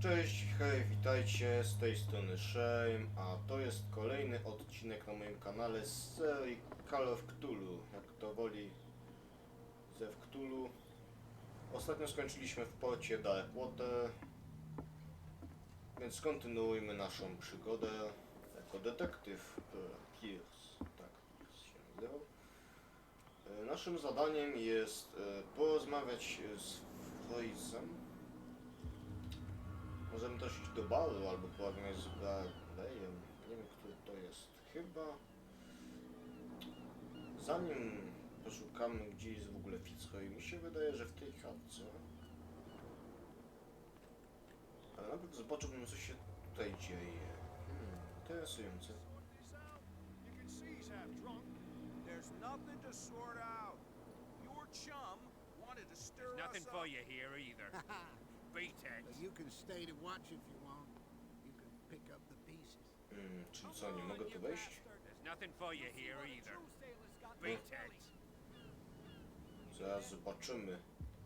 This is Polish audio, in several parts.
Cześć, hej, witajcie, z tej strony Shame, a to jest kolejny odcinek na moim kanale z serii Call of Cthulhu, jak to woli, ze Cthulhu. Ostatnio skończyliśmy w porcie Darkwater, więc kontynuujmy naszą przygodę jako detektyw Pierce, tak Pierce się nazywał. Naszym zadaniem jest porozmawiać z Freezem. Możemy też iść do baru albo porozmawiać z Barleyem. Nie wiem, który to jest. Chyba zanim poszukamy, gdzie jest w ogóle Fitzroy, mi się wydaje, że w tej chatce. Ale najpierw zobaczyłbym, co się tutaj dzieje. Interesujące. Nothing for you here either. Beat it. You can stay to watch if you want. You can pick up the pieces. Czyli co, nie mogę tu wejść? There's nothing for you here either. Beat it. Zaraz zobaczymy.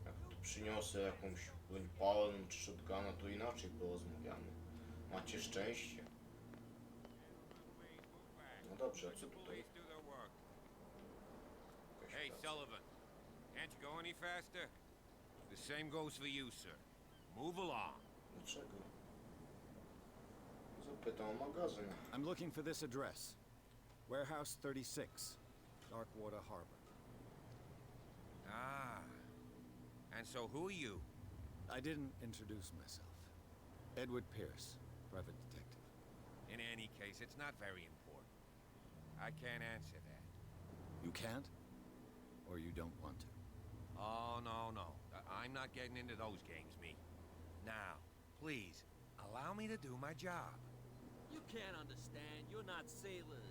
Jak tu przyniosę jakąś broń palną czy shotguna, to inaczej porozmawiamy. Macie szczęście. No dobrze, a co tutaj? Hey, Sullivan. Can't you go any faster? The same goes for you, sir. Move along. Dlaczego? Zapytam o magazyn. I'm looking for this address. Warehouse 36, Darkwater Harbor. Ah. And so who are you? I didn't introduce myself. Edward Pierce, private detective. In any case, it's not very important. I can't answer that. You can't? Or you don't want to? Oh, no. I'm not getting into those games, me. Now, please, allow me to do my job. You can't understand. You're not sailors.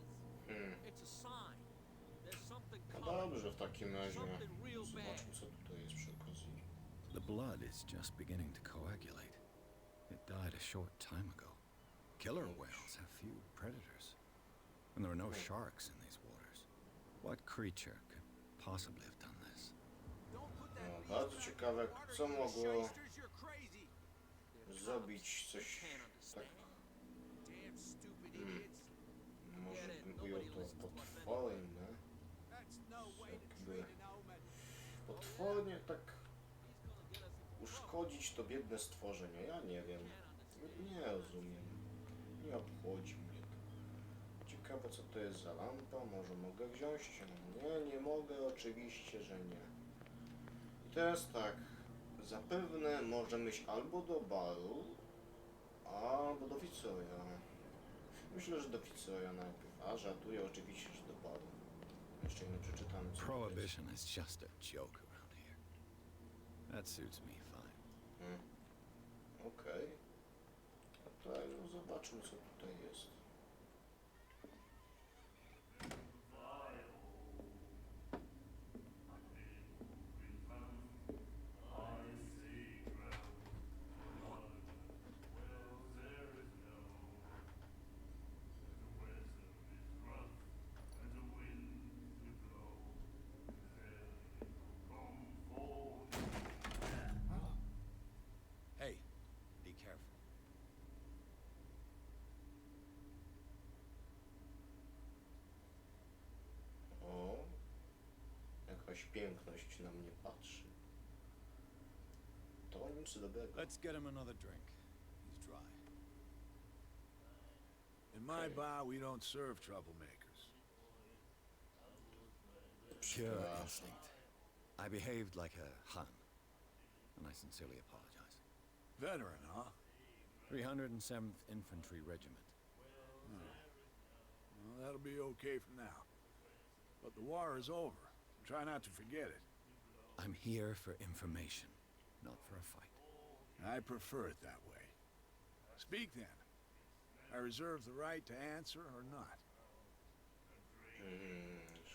It's a sign. There's something No coming. dobrze, w takim razie Something real zobaczmy, bad. co tutaj jest przy okazji. The blood is just beginning to coagulate. It died a short time ago. Killer whales have few predators. And there are no sharks in these waters. What creature could possibly have done this? Don't put that No, beast bardzo back ciekawe, in the water, co you mogło shysters, you're crazy. zrobić coś Can't tak, understand. Damn stupid idiots. może bym ujął to potworne, That's no way to jakby treat an omen. potwornie tak uszkodzić to biedne stworzenie, ja nie wiem, nie rozumiem, nie obchodzi mnie to. Ciekawe, co to jest za lampa, może mogę wziąć? Nie mogę, oczywiście, że nie. I teraz tak, zapewne możemy iść albo do baru, albo do Fitzroya. Myślę, że do Fitzroya najpierw, a żartuję oczywiście, że do baru. Jeszcze nie przeczytamy, co to jest. Prohibition is just a joke around here. That suits me fine. Okej. A to no zobaczmy, co tutaj jest. Hey, be careful. O, jakaś piękność na mnie patrzy. To nic dobrego. Let's get him another drink. He's dry. In my bar, we don't serve troublemakers. Pure Przepraszam. instinct. I behaved like a Hun, and I sincerely apologize. Veteran, huh? 307th Infantry Regiment. Well, that'll be okay for now. But the war is over. Try not to forget it. I'm here for information, not for a fight. I prefer it that way. Speak then. I reserve the right to answer or not.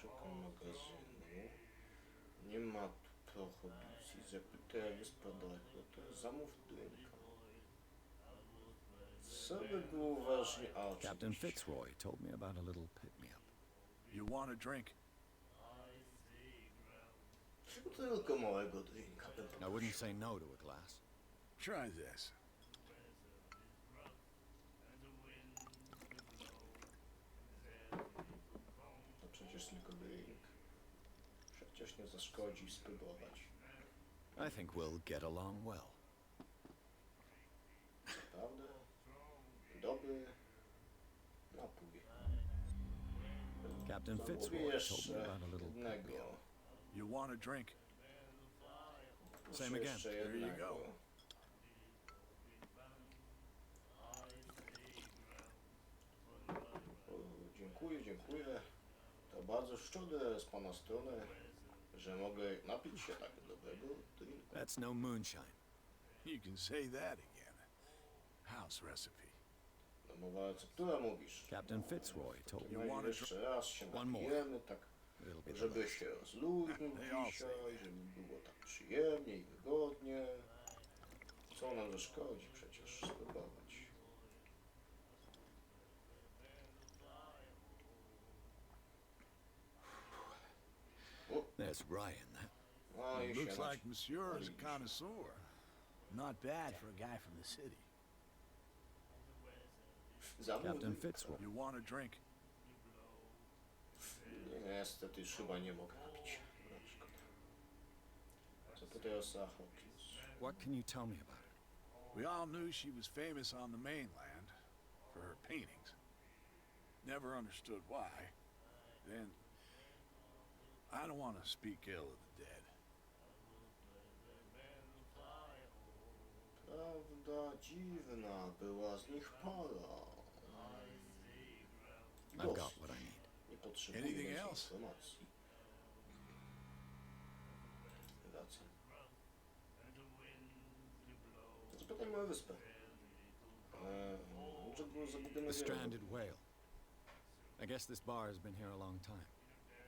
Szukam magazynu. Nie ma tu prohibicji. Zapytałem gospodarza. To jest zamów drinka. Co by było ważne? A, Captain oczywiście. Fitzroy told me about a little pick-me-up. You want a drink? Tylko małego drinka bym I poprosił. wouldn't say no to a glass. Try this. zaszkodzi spróbować. I think we'll get along well. Naprawdę? Dobry napój. Captain Zamówię Fitzroy told me jeszcze about a little jednego. You want a drink? Proszę Same again. jeszcze There you jednego. go. O, dziękuję, dziękuję. To bardzo szczodre z pana strony, że mogę napić się tak dobrego drinku. That's no moonshine. You can say that again. House recipe. Domowa receptura mówisz. Captain Fitzroy told me. No i jeszcze raz się One more. napijemy, tak It'll be the żeby last. się rozluźnić They all say dzisiaj, żeby było tak przyjemnie i wygodnie. Co nam zaszkodzi przecież spróbować. There's Ryan. That No i Looks się like Monsieur is a Oj. connoisseur. Not bad for a guy from the city. Captain zamówił. Fitzroy. You want a drink? Niestety już chyba nie mogę napić. No, szkoda. Co to teraz za Hawkins? What can you tell me about her? We all knew she was famous on the mainland for her paintings. Never understood why. Then, I don't want to speak ill of the dead. Prawda dziwna, była z nich para. I've got what I need. Nie potrzebuję Anything więcej else? informacji. Wracam. Zapytajmy o wyspę. Dlaczego było zagubione The wiele? stranded whale. I guess this bar has been here a long time.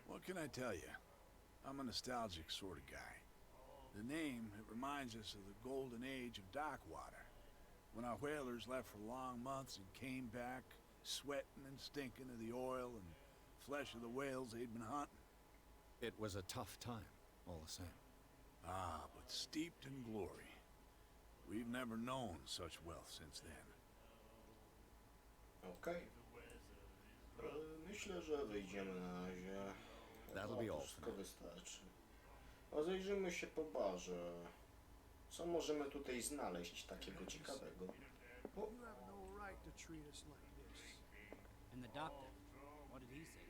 What can I tell you? I'm a nostalgic sort of guy. The name, it reminds us of the golden age of dockwater, when our whalers left for long months and came back sweating and stinking of the oil and flesh of the whales they'd been hunting. It was a tough time, all the same. Ah, but steeped in glory. We've never known such wealth since then. Okej. Myślę, że wyjdziemy na razie. That'll be all for Wszystko now. wystarczy. Rozejrzymy się po barze. Co możemy tutaj znaleźć takiego ciekawego? O, You have no right to treat us like this. And the doctor, what did he say?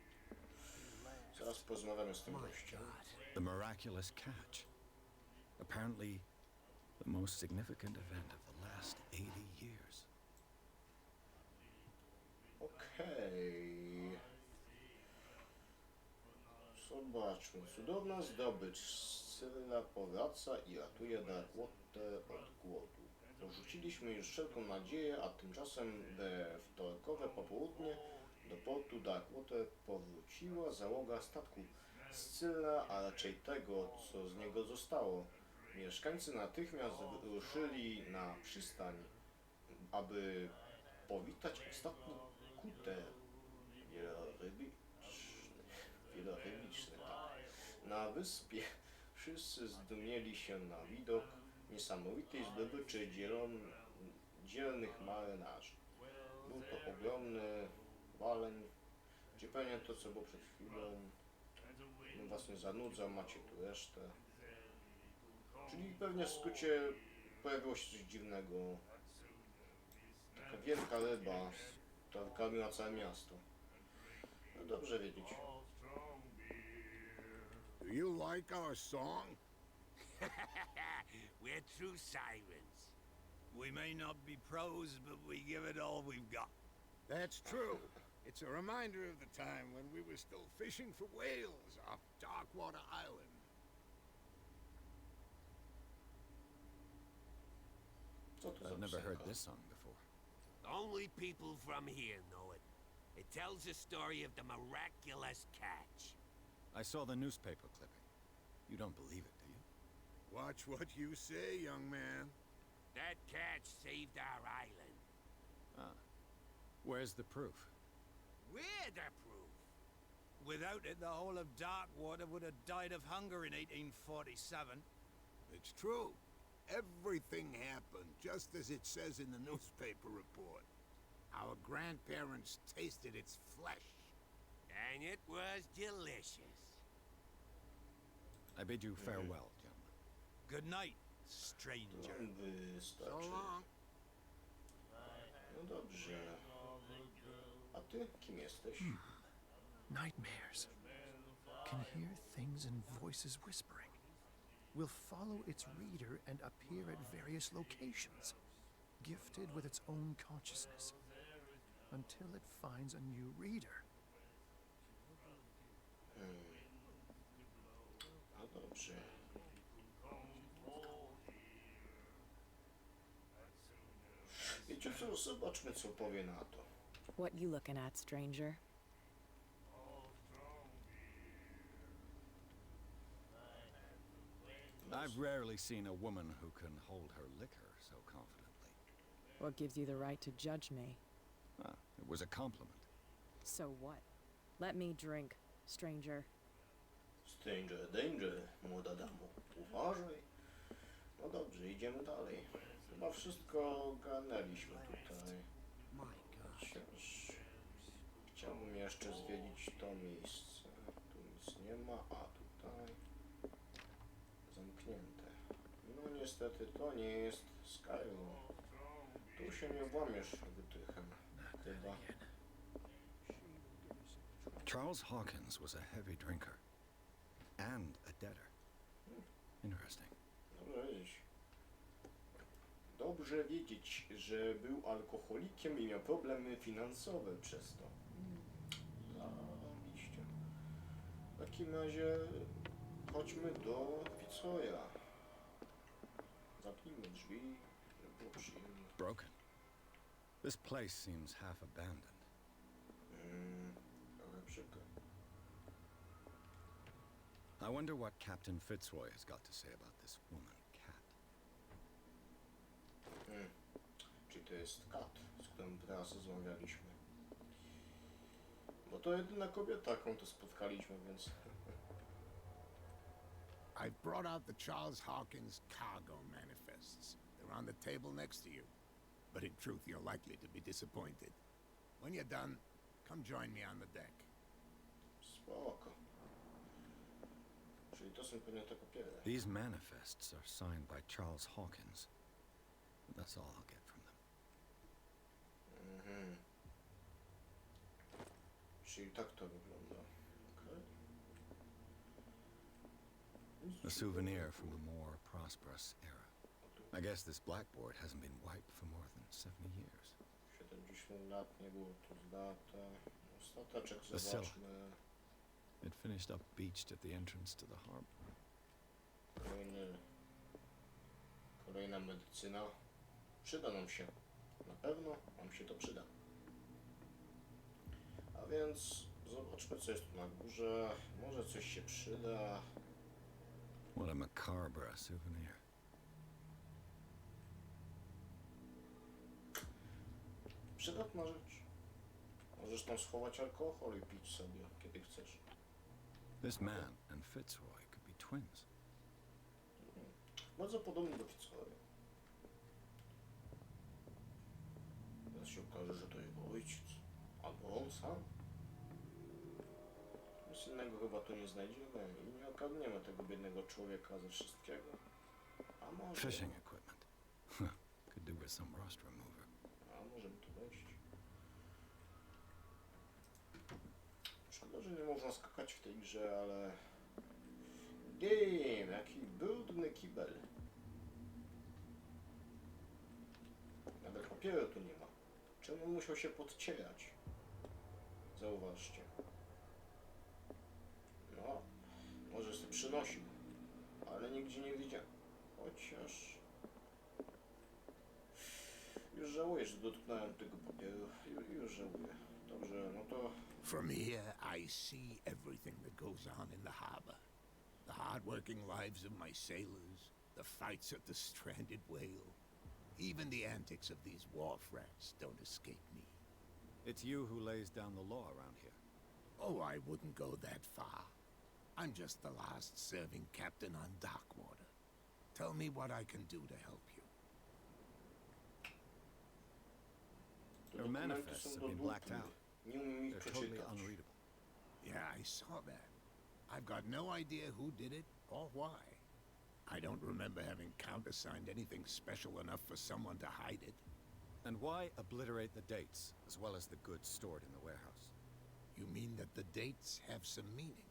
zaraz porozmawiamy z tym My gościem. God. The miraculous catch. Apparently, the most significant event of the last 80 years. Okej. Zobaczmy. Cudowna zdobycz. Scylla powraca i ratuje Darkwater od głodu. Porzuciliśmy już wszelką nadzieję, a tymczasem we wtorkowe popołudnie do portu Darkwater powróciła załoga statku Scylla, a raczej tego, co z niego zostało. Mieszkańcy natychmiast ruszyli na przystań, aby powitać ostatni kuter wielorybiczny, tak. Na wyspie wszyscy zdumieli się na widok niesamowitej zdobyczy dzielnych marynarzy. Był to ogromny waleń, gdzie pewnie to, co było przed chwilą. Bym was nie zanudzał, macie tu resztę. Czyli pewnie w skrócie pojawiło się coś dziwnego. Taka wielka ryba, która wykarmiła całe miasto. No dobrze wiedzieć. Do you like our song? We're true sirens. We may not be pros, but we give it all we've got. That's true. It's a reminder of the time when we were still fishing for whales off Darkwater Island. Co to za I've never heard piosenka? this song before. Only people from here know it. It tells the story of the miraculous catch. I saw the newspaper clipping. You don't believe it, do you? Watch what you say, young man. That catch saved our island. Ah. Where's the proof? We're the proof. Without it, the whole of Darkwater would have died of hunger in 1847. It's true. Everything happened just as it says in the newspaper report. Our grandparents tasted its flesh. And it was delicious. I bid you farewell, gentlemen. Good night, stranger. Wystarczy. So long. No dobrze. A ty kim jesteś? Nightmares. Can hear things and voices whispering. Will follow its reader and appear at various locations, gifted with its own consciousness, until it finds a new reader. No dobrze. Wiecie co, zobaczmy co powie na to. What you looking at, stranger? I've rarely seen a woman who can hold her liquor so confidently. What gives you the right to judge me? Ah, it was a compliment. So what? Let me drink, stranger. Stranger danger, młoda damo. Uważaj. No dobrze, idziemy dalej. Chyba wszystko ogarnęliśmy tutaj. Chociaż chciałbym jeszcze zwiedzić to miejsce. Tu nic nie ma, a tutaj zamknięte. No niestety to nie jest Skyrim. Tu się nie włamiesz wytychem. Chyba. Charles Hawkins was a heavy drinker and a debtor. Interesting. Dobrze wiedzieć. Dobrze wiedzieć, że był alkoholikiem i miał problemy finansowe przez to. Zarobiście. W takim razie chodźmy do Fitzroya. Zamknijmy drzwi, żeby było przyjemnie. Broken. This place seems half abandoned. Trochę przykro. I wonder what Captain Fitzroy has got to say about this woman, Cat. Czyli to jest Kat, z którą teraz rozmawialiśmy. Bo to jedyna kobieta, jaką to spotkaliśmy, więc... I've brought out the Charles Hawkins cargo manifests. They're on the table next to you. But in truth, you're likely to be disappointed. When you're done, come join me on the deck. Spoko. Czyli to są pewnie te papiery. These manifests are signed by Charles Hawkins. That's all I'll get from them. Czyli tak to wygląda. Okay. A souvenir from a more prosperous era. I guess this blackboard hasn't been wiped for more than 70 years. 70 lat nie było tu zdate. Stateczek The cellar. zobaczmy. It finished up beached at the entrance to the harbor. Kolejna medycyna. Przyda nam się. Na pewno nam się to przyda. A więc zobaczmy co jest tu na górze. Może coś się przyda. What a macabre souvenir. Przydatna rzecz. Możesz tam schować alkohol i pić sobie, kiedy chcesz. This man and Fitzroy could be twins. Bardzo podobny do Fitzroya. Teraz się okaże, że to jego ojciec. Albo on sam. Nic innego chyba tu nie znajdziemy i nie ogarniemy tego biednego człowieka ze wszystkiego. A może... Fishing equipment. Could do with some rust remover. A może by tu wejść. Szkoda, że nie można skakać w tej grze, ale... Damn, jaki brudny kibel. Nawet papieru tu nie ma. Czemu musiał się podcierać? Zauważcie. No, może sobie przynosił, ale nigdzie nie widziałem. Chociaż... Już żałuję, że dotknąłem tego papieru. Już żałuję. Dobrze, no to... From here, I see everything that goes on in the harbor. The hard-working lives of my sailors, the fights of the stranded whale. Even the antics of these wharf rats don't escape me. It's you who lays down the law around here. Oh, I wouldn't go that far. I'm just the last serving captain on Darkwater. Tell me what I can do to help you. Your manifests have been blacked out. Nie umiem ich They're totally przeczytać. unreadable. Yeah, I saw that. I've got no idea who did it, Or why? I don't remember having countersigned anything special enough for someone to hide it. And why obliterate the dates, as well as the goods stored in the warehouse? You mean that the dates have some meaning?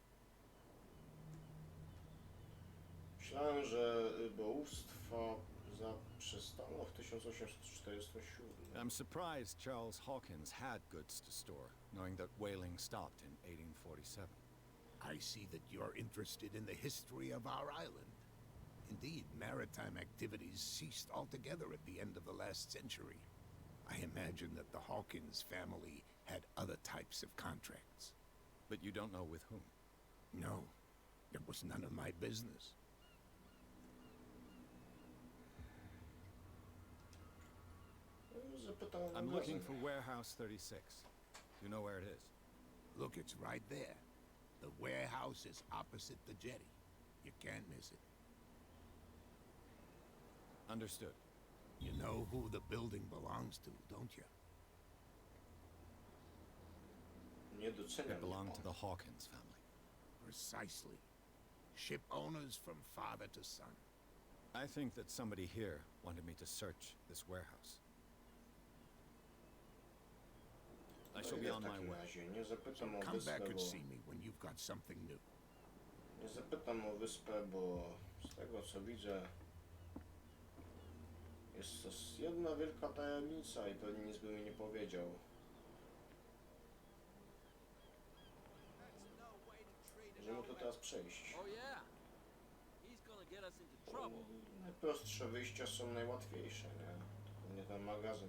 Myślałem, że rybołówstwo zaprzestano w 1847. I'm surprised Charles Hawkins had goods to store, knowing that whaling stopped in 1847. I see that you're interested in the history of our island. Indeed, maritime activities ceased altogether at the end of the last century. I imagine that the Hawkins family had other types of contracts. But you don't know with whom? No, it was none of my business. Zapytam o I'm looking magazyn. for Warehouse 36. You know where it is? Look, it's right there. The warehouse is opposite the jetty. You can't miss it. Understood. You know who the building belongs to, don't you? Nie doceniam It belonged mnie to pan. the Hawkins family. Precisely. Ship owners from father to son. I think that somebody here wanted me to search this warehouse. I shall be Idę w on my takim way. razie. Nie zapytam o Come wyspę, back and bo... see me when you've got something new. Nie zapytam o wyspę, bo z tego co widzę jest to jedna wielka tajemnica i pewnie nic by mi nie powiedział. Że mu to teraz przejść. Oh yeah. He's gonna get us into trouble. Najprostsze wyjścia są najłatwiejsze, nie? Tylko nie ten magazyn.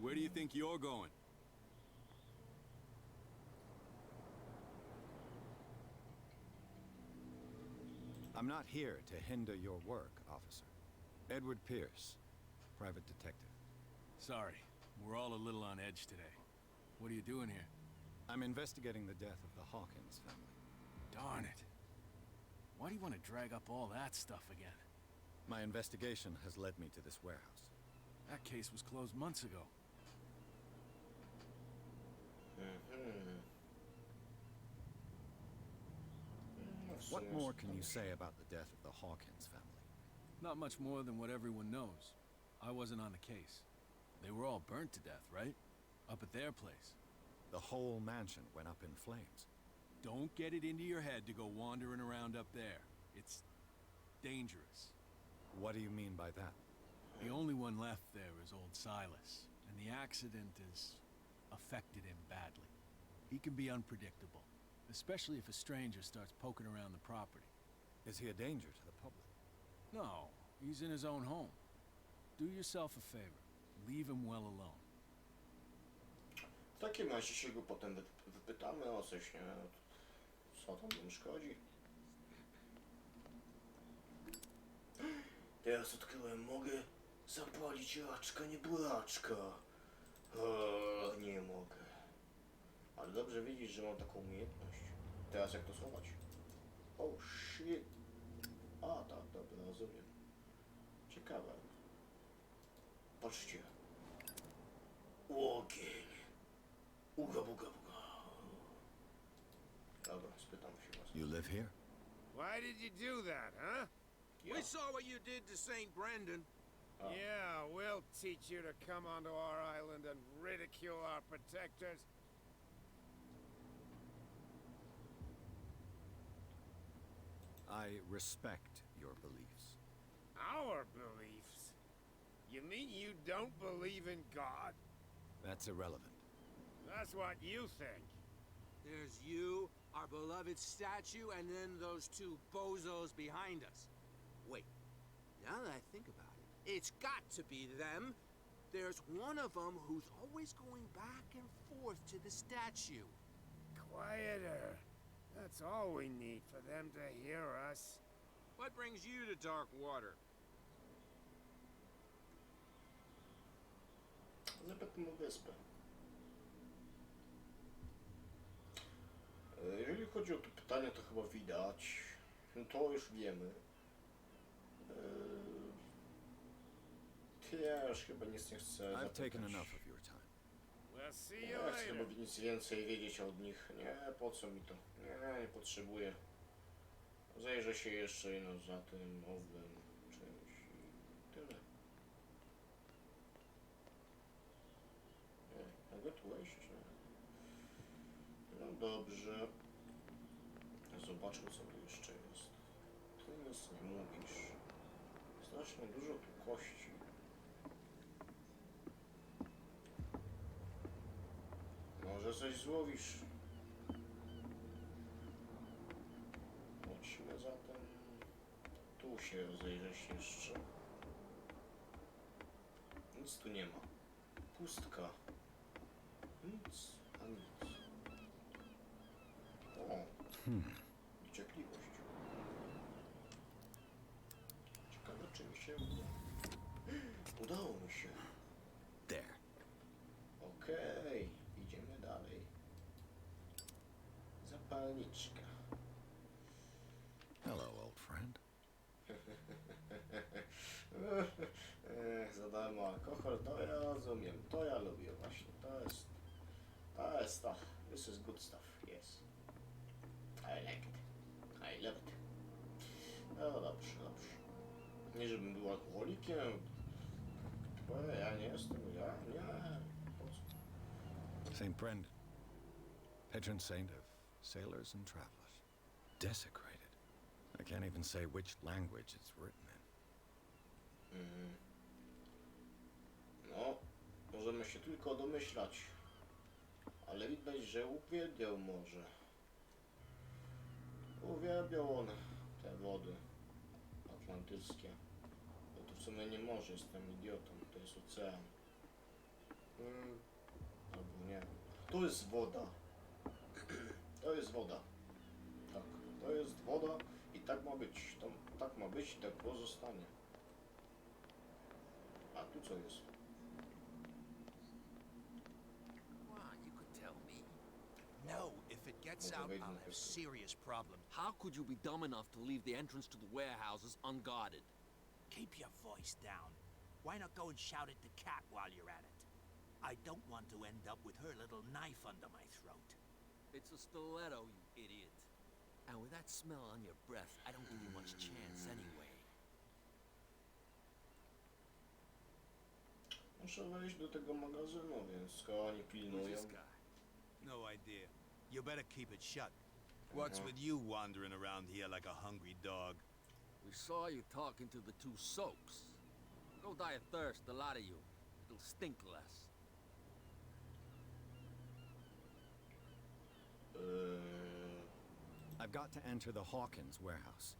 Where do you think you're going? I'm not here to hinder your work, officer. Edward Pierce, private detective. Sorry, we're all a little on edge today. What are you doing here? I'm investigating the death of the Hawkins family. Darn it. Why do you want to drag up all that stuff again? My investigation has led me to this warehouse. That case was closed months ago. No, w What sumie more jest can to you też- say about the death of the Hawkins family? Not much more than what everyone knows. I wasn't on the case. They were all burnt to death, right? Up at their place. The whole mansion went up in flames. Don't get it into your head to go wandering around up there. It's dangerous. What do you mean by that? The only one left there is old Silas, and the accident has affected him badly. He can be unpredictable, especially if a stranger starts poking around the property. Is he a danger to the public? No, he's in his own home. Do yourself a favor. Leave him well alone. W takim razie się go potem wypytamy o coś, nie? Co tam nam szkodzi? Teraz odkryłem, mogę zapalić raczka, nie buraczka. O, nie mogę. Ale dobrze widzieć, że mam taką umiejętność. Teraz jak to schować? Oh shit. A, tak, dobra, rozumiem. Ciekawe. Patrzcie. Ogień. Uga, buga, buga. Dobra, spytam się was. You live here? Why did you do that, huh? Ja. We saw what you did to St. Brendan. A, Yeah, we'll teach you to come onto our island and ridicule our protectors. I respect your beliefs. Our beliefs? You mean you don't believe in God? That's irrelevant. That's what you think. There's you, our beloved statue, and then those two bozos behind us. Wait, now that I think about it, it's got to be them. There's one of them who's always going back and forth to the statue. Quieter. That's all we need for them to hear us. What brings you to dark water? zapytam o wyspę. Jeżeli chodzi o to pytanie, to chyba widać. No to już wiemy. Ja już chyba nic nie chcę I've taken zapytać. enough of your time. We'll see Nie you chcę chyba later. nic więcej wiedzieć od nich. Nie, po co mi to? Nie, nie potrzebuję. Zajrzę się jeszcze no, za tym owym czymś i tyle. Nie, mogę tu wejść? Nie. No dobrze. Zobaczmy co tu jeszcze jest. Ty nic nie mówisz. Strasznie dużo tu kości. Może coś złowisz? Chodźmy zatem. Tu się rozejrzeć jeszcze. Nic tu nie ma. Pustka. Nic, a nic. O, niecierpliwość. Ciekawe czy mi się uda. Udało mi się. There. Okej, idziemy dalej. Zapalniczka. Hello, old friend. Za darmo alkohol, to ja rozumiem, to ja lubię właśnie, to jest to, this is good stuff, yes. I like it, I love it. No dobrze, dobrze. Nie żebym był alkoholikiem, ja nie jestem, nie, po co? St. Brendan, patron saint of sailors and travelers. Desecrated. I can't even say which language it's written in. No, możemy się tylko domyślać, ale widać, że uwielbiał morze. Uwielbiał on te wody atlantyckie. Bo to w sumie nie morze, jestem idiotą, to jest ocean. Albo nie. To jest woda. To jest woda. Tak, to jest woda i tak ma być. Tak ma być i tak pozostanie. A tu co jest? Come on, you could tell me. No, if it gets out, I'll have serious problems. How could you be dumb enough to leave the entrance to the warehouses unguarded? Keep your voice down. Why not go and shout at the cat while you're at it? I don't want to end up with her little knife under my throat. It's a stiletto, you idiot. And with that smell on your breath, I don't give you much chance anyway. Muszę wejść do tego magazynu, więc skoro oni Who's pilnują. this guy? No idea. You better keep it shut. What's with you wandering around here like a hungry dog? We saw you talking to the two soaks. Go die of thirst, a lot of you. It'll stink less. I've got to enter the Hawkins warehouse.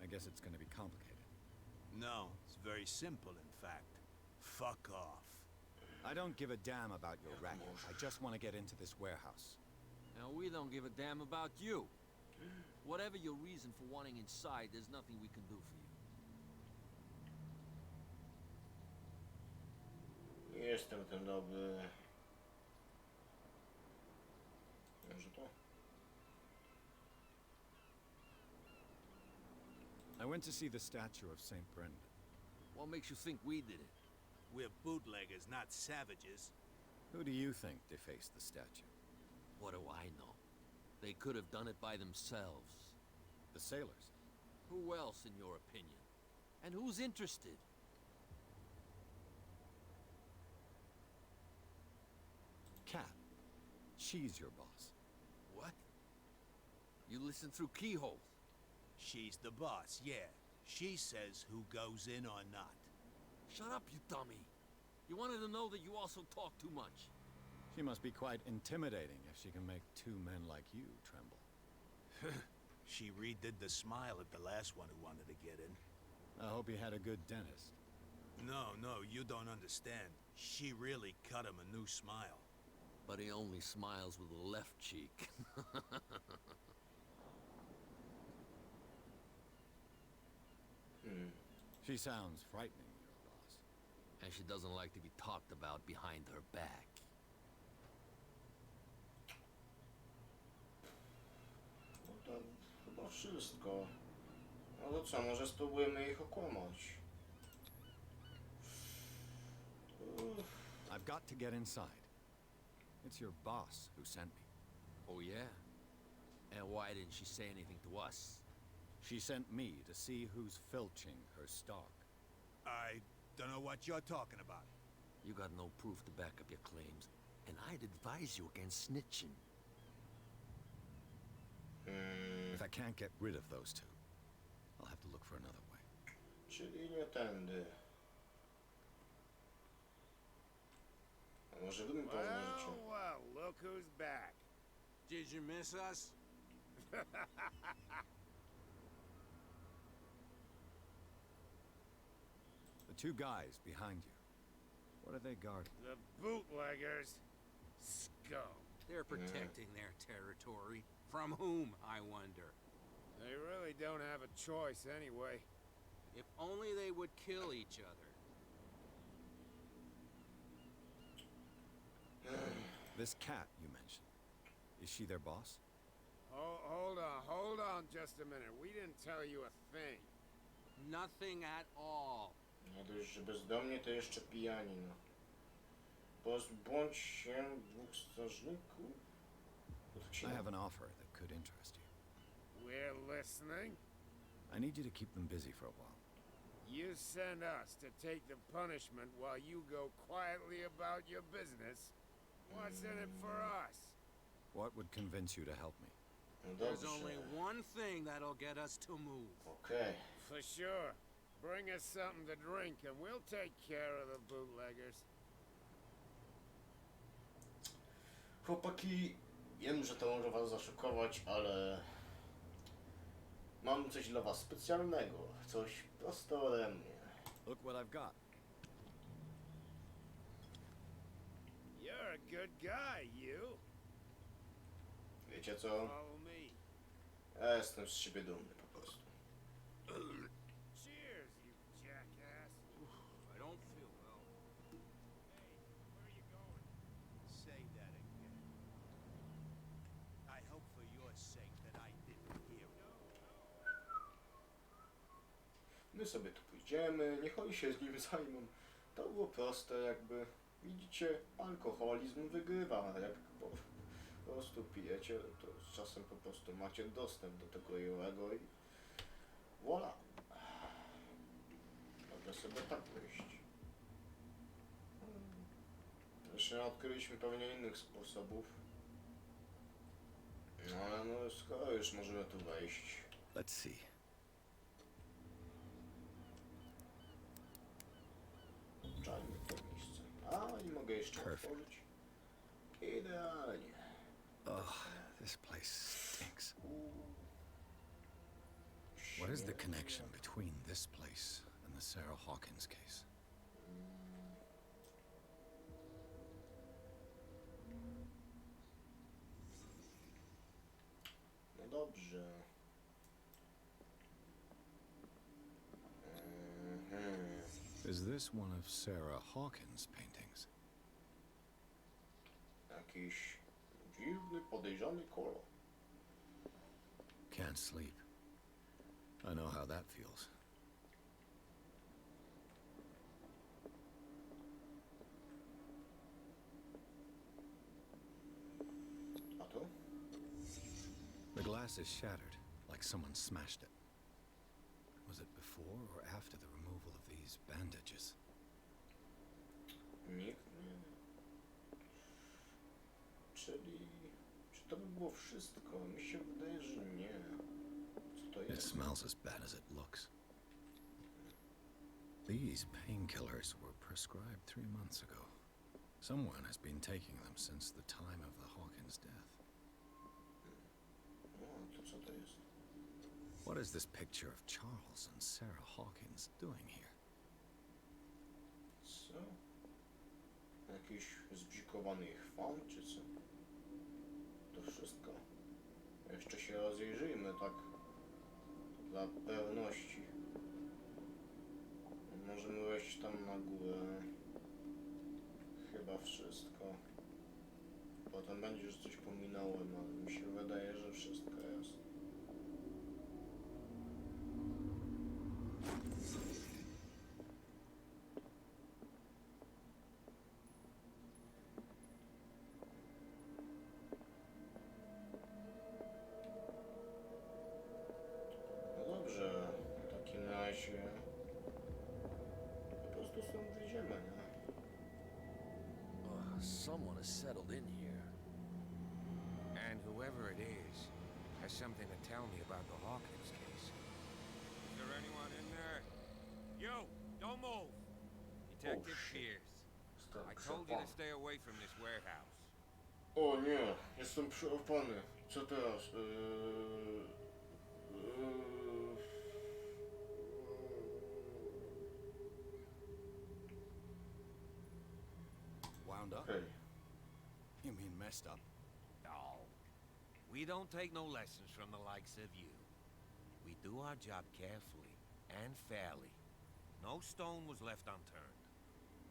I guess it's going to be complicated. No, it's very simple, in fact. Fuck off. I don't give a damn about your racket. I just want to get into this warehouse. And we don't give a damn about you. Whatever your reason for wanting inside, there's nothing we can do for you. Nie jestem ten dobry. Może to? I went to see the statue of St. Brendan. What makes you think we did it? We're bootleggers, not savages. Who do you think defaced the statue? What do I know? They could have done it by themselves. The sailors. Who else, in your opinion? And who's interested? Cat. She's your boss. What? You listen through keyholes? She's the boss, yeah. She says who goes in or not. Shut up, you dummy. You wanted to know that you also talk too much. She must be quite intimidating if she can make two men like you tremble. She redid the smile at the last one who wanted to get in. I hope he had a good dentist. No, you don't understand. She really cut him a new smile. But he only smiles with the left cheek. She sounds frightening, your boss. And she doesn't like to be talked about behind her back. No to chyba wszystko. No to co, może spróbujemy ich okłamać. I've got to get inside. It's your boss who sent me. Oh, yeah? And why didn't she say anything to us? She sent me to see who's filching her stock. I don't know what you're talking about. You got no proof to back up your claims, and I'd advise you against snitching. If I can't get rid of those two, I'll have to look for another way. Czyli nie tędy. A może wy mi pomożecie? well, look who's back. Did you miss us? The two guys behind you. What are they guarding? The bootleggers. Scum. They're protecting their territory. From whom, I wonder? They really don't have a choice anyway. If only they would kill each other. This cat you mentioned. Is she their boss? Hold on just a minute. We didn't tell you a thing. Nothing at all. Nie dość, że bezdomnie, to jeszcze pijani, no. Pozbądź się dwóch strażników. I have an offer that could interest you. We're listening. I need you to keep them busy for a while. You send us to take the punishment while you go quietly about your business. What's in it for us? What would convince you to help me? No There's dobrze. only one thing that'll get us to move. Okej. For sure. Bring us something to drink and we'll take care of the bootleggers. Chłopaki, wiem, że to może was zaszokować, ale mam coś dla was specjalnego. Coś prosto ode mnie. Look what I've got. You're a good guy, you. Wiecie co? Follow me. Ja jestem z siebie dumny po prostu. Cheers, you jackass. I don't feel well. Hey, where are you going? Say that again. I hope for your sake that I didn't hear it. My sobie tu pójdziemy, niech oni się z nim zajmą. To było proste, jakby widzicie, alkoholizm wygrywa. Jak po prostu pijecie, to z czasem po prostu macie dostęp do tego jałego i voilà. Mogę sobie tak wyjść. Jeszcze nie odkryliśmy pewnie innych sposobów. No ale no skoro już możemy tu wejść. Let's see. Czajmy to miejsce. A, i mogę jeszcze Perfect. otworzyć. Idealnie. Oh, this place stinks. What is the connection between this place and the Sarah Hawkins case? No dobrze. Is this one of Sarah Hawkins' paintings? Jakiś dziwny, podejrzany kolor. Can't sleep. I know how that feels. A to? The glass is shattered, like someone smashed it. Was it before or after the removal of these bandages? Nikt nie wie. Czyli... Czy to by było wszystko? Mi się wydaje, że nie. Co to It jest? smells as bad as it looks. These painkillers were prescribed 3 months ago. Someone has been taking them since the time of the Hawkins death. O, to co to jest? What is this picture of Charles and Sarah Hawkins doing here? Co? Jakiś zbzikowany chwan, czy co? To wszystko. Jeszcze się rozejrzyjmy, tak dla pewności. Możemy wejść tam na górę. Chyba wszystko. Potem będzie, że coś pominąłem, ale mi się wydaje, że wszystko jest. No Someone has settled in here. And whoever it is has something to tell me about the Hawkins case. Is there anyone in there? You! Don't move! Detective Pierce. I told you to stay away from this warehouse. O nie, jestem przyłapany. Co teraz? Wound up? Okej. You mean messed up? No. We don't take no lessons from the likes of you. We do our job carefully and fairly. No stone was left unturned.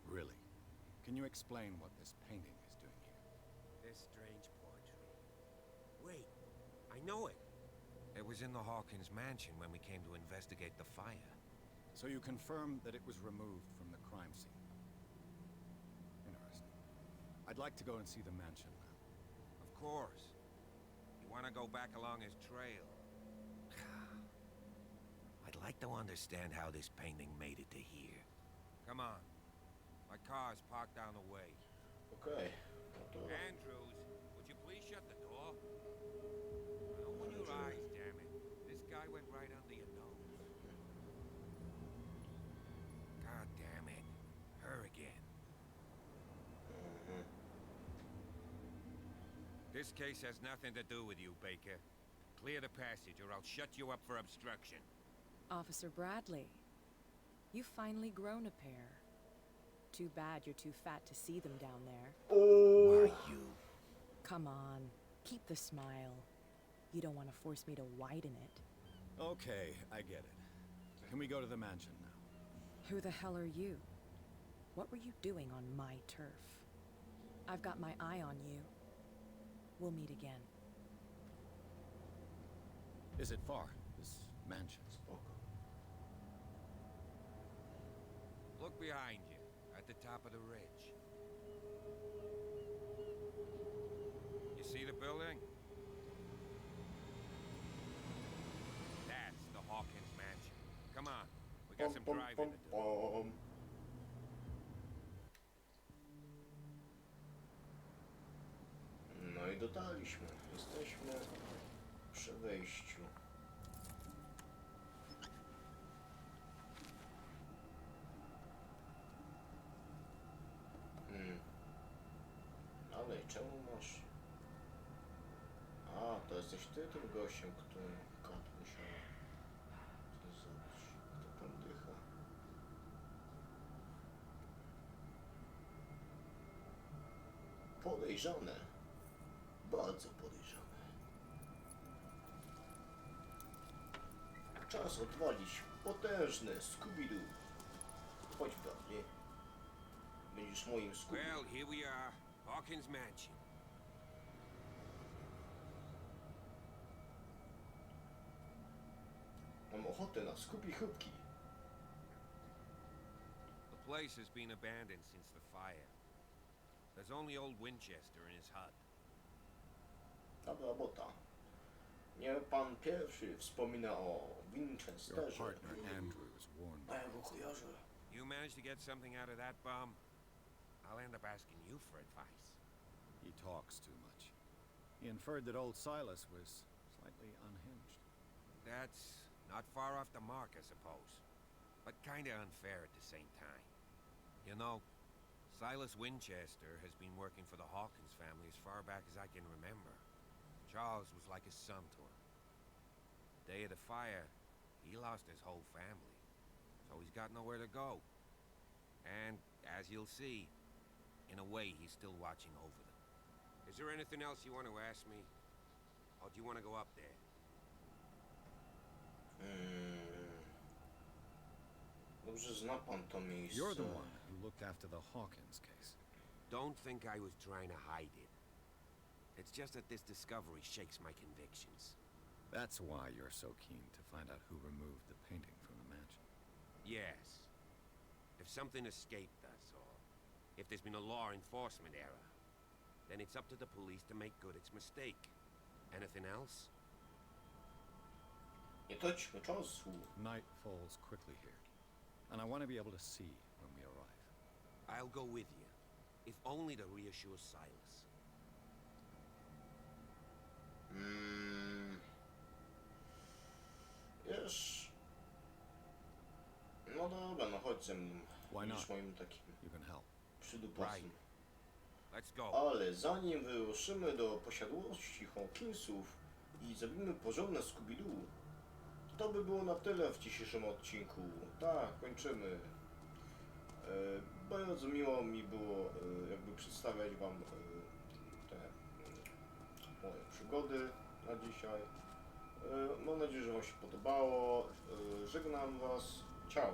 Really? Can you explain what this painting is doing here? This strange poetry. Wait, I know it. It was in the Hawkins mansion when we came to investigate the fire. So you confirm that it was removed from the crime scene? Interesting. I'd like to go and see the mansion now. Of course. You want to go back along his trail? I'd like to understand how this painting made it to here. Come on. My car's parked down the way. Okej. No to... Andrews, would you please shut the door? Open your eyes, damn it. This guy went right under your nose. God damn it. Her again. This case has nothing to do with you, Baker. Clear the passage or I'll shut you up for obstruction. Officer Bradley, you've finally grown a pair. Too bad you're too fat to see them down there. Oh. Why you? Come on, keep the smile. You don't want to force me to widen it. Okay, I get it. Can we go to the mansion now? Who the hell are you? What were you doing on my turf? I've got my eye on you. We'll meet again. Is it far, this mansion? Spoko. Look behind you, at the top of the ridge. You see the building? That's the Hawkins mansion. Come on, we got some driving to do. No i dotarliśmy. Jesteśmy przy wejściu. Ale czemu masz... A, to jesteś ty tym gościem, który kot musiał coś zrobić. Kto tam dycha? Podejrzane. Bardzo podejrzane. Czas odwalić potężny Scooby-Doo. Chodź do mnie. Będziesz moim Scooby. Well, here we are. Hawkins mansion. Mam ochotę na Scooby-Hoopki. The place has been abandoned since the fire. There's only old Winchester in his hut. Dobra robota. Nie pan pierwszy wspomina o Your Winchesterze. partner, Andrews, warned me. A ja go kojarzę. You managed to get something out of that bum? I'll end up asking you for advice. He talks too much. He inferred that old Silas was slightly unhinged. That's not far off the mark, I suppose. But kinda unfair at the same time. You know, Silas Winchester has been working for the Hawkins family as far back as I can remember. Charles was like a son to him. The day of the fire, he lost his whole family. So he's got nowhere to go. And, as you'll see, in a way, he's still watching over them. Is there anything else you want to ask me? Or do you want to go up there? Dobrze zna pan to miejsce. You're the one who looked after the Hawkins case. Don't think I was trying to hide it. It's just that this discovery shakes my convictions. That's why you're so keen to find out who removed the painting from the mansion. Yes. If something escaped us, or if there's been a law enforcement error, then it's up to the police to make good its mistake. Anything else? Nie traćmy czasu. Night falls quickly here, and I want to be able to see when we arrive. I'll go with you. if only to reassure Silas. Wiesz... No dobra, no chodź ze mną. Why Będziesz not? moim takim You can help. przydupasem. Let's go. Ale zanim wyruszymy do posiadłości Hawkinsów i zrobimy porządne Scooby-Doo, to by było na tyle w dzisiejszym odcinku. Tak, kończymy. Bardzo miło mi było jakby przedstawiać wam te moje przygody na dzisiaj. Mam nadzieję, że wam się podobało. Żegnam was. Ciao.